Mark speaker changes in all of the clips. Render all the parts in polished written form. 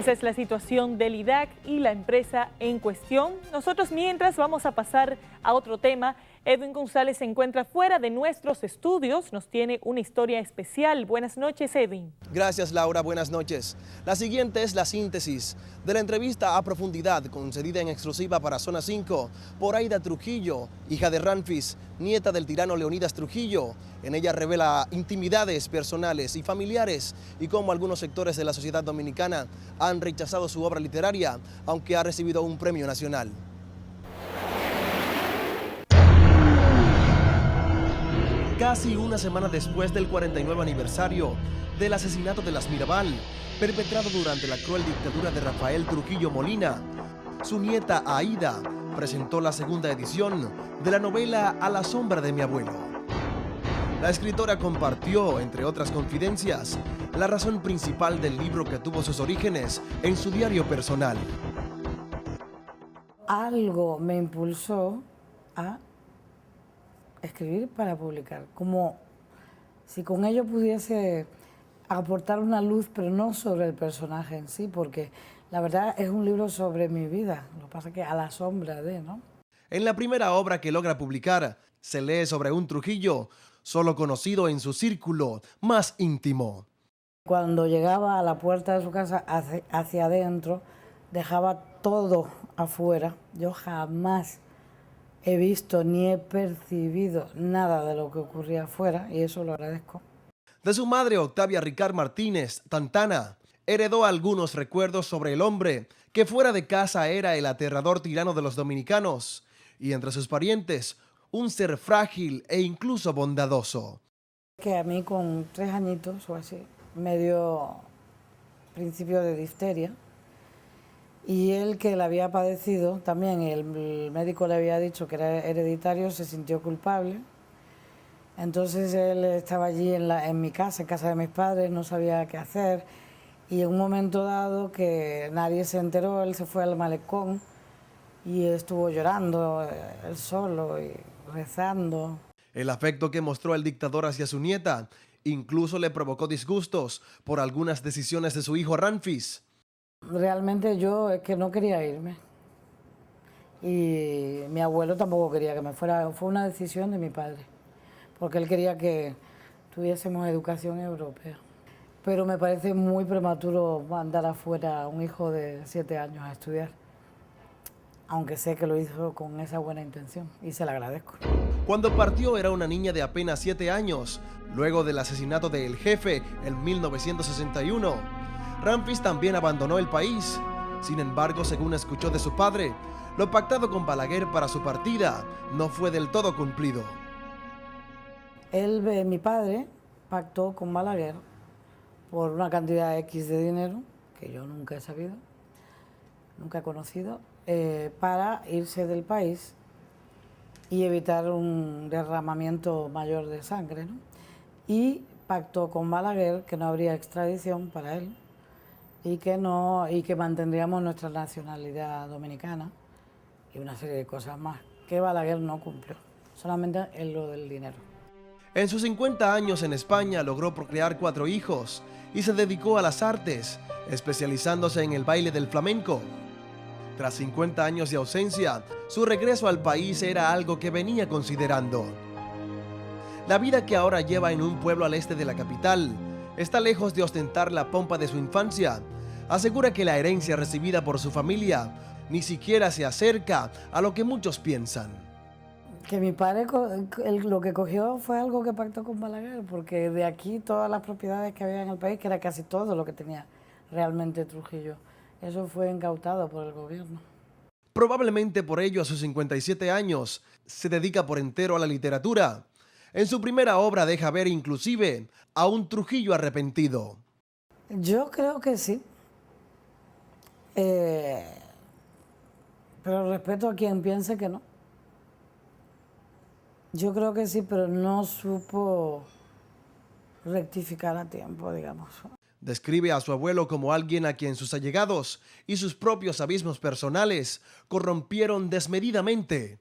Speaker 1: Esa es la situación del IDAC y la empresa en cuestión. Nosotros mientras vamos a pasar a otro tema. Edwin González se encuentra fuera de nuestros estudios, nos tiene una historia especial. Buenas noches, Edwin.
Speaker 2: Gracias, Laura, buenas noches. La siguiente es la síntesis de la entrevista a profundidad concedida en exclusiva para Zona 5 por Aida Trujillo, hija de Ramfis, nieta del tirano Leonidas Trujillo. En ella revela intimidades personales y familiares y cómo algunos sectores de la sociedad dominicana han rechazado su obra literaria, aunque ha recibido un premio nacional. Casi una semana después del 49 aniversario del asesinato de Las Mirabal, perpetrado durante la cruel dictadura de Rafael Trujillo Molina, su nieta Aida presentó la segunda edición de la novela A la sombra de mi abuelo. La escritora compartió, entre otras confidencias, la razón principal del libro que tuvo sus orígenes en su diario personal.
Speaker 3: Algo me impulsó a escribir para publicar, como si con ello pudiese aportar una luz, pero no sobre el personaje en sí, porque la verdad es un libro sobre mi vida, lo que pasa es que a la sombra de, ¿no?
Speaker 2: En la primera obra que logra publicar, se lee sobre un Trujillo solo conocido en su círculo más íntimo.
Speaker 3: Cuando llegaba a la puerta de su casa hacia adentro, dejaba todo afuera. Yo jamás he visto ni he percibido nada de lo que ocurría afuera y eso lo agradezco.
Speaker 2: De su madre, Octavia Ricard Martínez, Tantana, heredó algunos recuerdos sobre el hombre que fuera de casa era el aterrador tirano de los dominicanos y entre sus parientes, un ser frágil e incluso bondadoso.
Speaker 3: Que a mí con 3 añitos o así me dio principio de difteria. Y él, que la había padecido, también el médico le había dicho que era hereditario, se sintió culpable. Entonces él estaba allí en mi casa, en casa de mis padres, no sabía qué hacer. Y en un momento dado que nadie se enteró, él se fue al malecón y estuvo llorando él solo y rezando.
Speaker 2: El afecto que mostró el dictador hacia su nieta incluso le provocó disgustos por algunas decisiones de su hijo Ramfis.
Speaker 3: Realmente yo es que no quería irme y mi abuelo tampoco quería que me fuera, fue una decisión de mi padre, porque él quería que tuviésemos educación europea. Pero me parece muy prematuro mandar afuera a un hijo de 7 años a estudiar, aunque sé que lo hizo con esa buena intención y se la agradezco.
Speaker 2: Cuando partió era una niña de apenas 7 años, luego del asesinato de El Jefe en 1961. Ramfis también abandonó el país. Sin embargo, según escuchó de su padre, lo pactado con Balaguer para su partida no fue del todo cumplido.
Speaker 3: Mi padre pactó con Balaguer por una cantidad X de dinero, que yo nunca he sabido, nunca he conocido, para irse del país y evitar un derramamiento mayor de sangre, ¿no? Y pactó con Balaguer que no habría extradición para él y que mantendríamos nuestra nacionalidad dominicana y una serie de cosas más que Balaguer no cumplió, solamente en lo del dinero.
Speaker 2: En sus 50 años en España logró procrear 4 hijos y se dedicó a las artes, especializándose en el baile del flamenco. Tras 50 años de ausencia, su regreso al país era algo que venía considerando. La vida que ahora lleva en un pueblo al este de la capital está lejos de ostentar la pompa de su infancia. Asegura que la herencia recibida por su familia ni siquiera se acerca a lo que muchos piensan.
Speaker 3: Que mi padre lo que cogió fue algo que pactó con Balaguer, porque de aquí todas las propiedades que había en el país, que era casi todo lo que tenía realmente Trujillo, eso fue incautado por el gobierno.
Speaker 2: Probablemente por ello a sus 57 años se dedica por entero a la literatura. En su primera obra deja ver inclusive a un Trujillo arrepentido.
Speaker 3: Yo creo que sí. Pero respeto a quien piense que no. Yo creo que sí, pero no supo rectificar a tiempo, digamos.
Speaker 2: Describe a su abuelo como alguien a quien sus allegados y sus propios abismos personales corrompieron desmedidamente.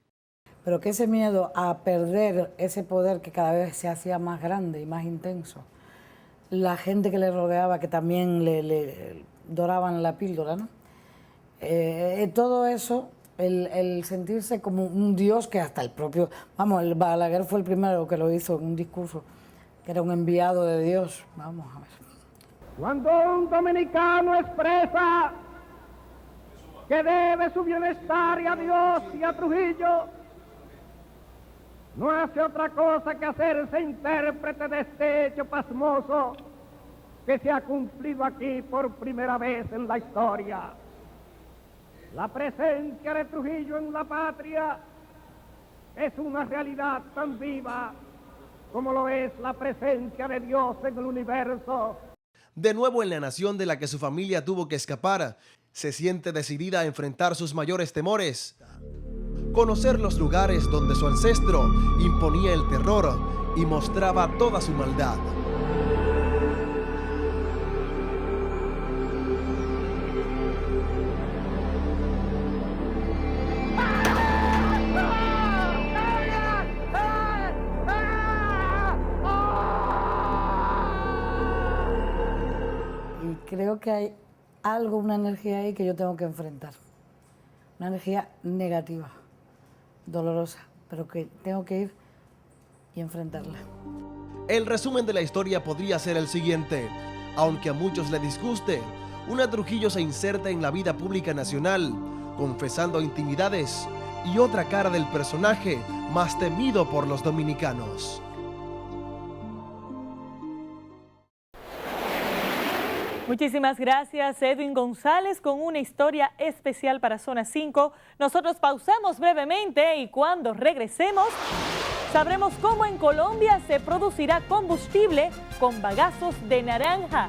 Speaker 3: Pero que ese miedo a perder ese poder que cada vez se hacía más grande y más intenso, la gente que le rodeaba, que también doraban la píldora, ¿no? Todo eso, el sentirse como un dios, que hasta el propio, vamos, el Balaguer fue el primero que lo hizo en un discurso, que era un enviado de Dios. Vamos a ver.
Speaker 4: Cuando un dominicano expresa que debe su bienestar y a Dios y a Trujillo, no hace otra cosa que hacerse intérprete de este hecho pasmoso que se ha cumplido aquí por primera vez en la historia. La presencia de Trujillo en la patria es una realidad tan viva como lo es la presencia de Dios en el universo.
Speaker 2: De nuevo en la nación de la que su familia tuvo que escapar, se siente decidida a enfrentar sus mayores temores. Conocer los lugares donde su ancestro imponía el terror y mostraba toda su maldad.
Speaker 3: Y creo que hay algo, una energía ahí que yo tengo que enfrentar. Una energía negativa, dolorosa, pero que tengo que ir y enfrentarla.
Speaker 2: El resumen de la historia podría ser el siguiente. Aunque a muchos le disguste, una Trujillo se inserta en la vida pública nacional, confesando intimidades y otra cara del personaje más temido por los dominicanos.
Speaker 1: Muchísimas gracias, Edwin González, con una historia especial para Zona 5. Nosotros pausamos brevemente y cuando regresemos sabremos cómo en Colombia se producirá combustible con bagazos de naranja.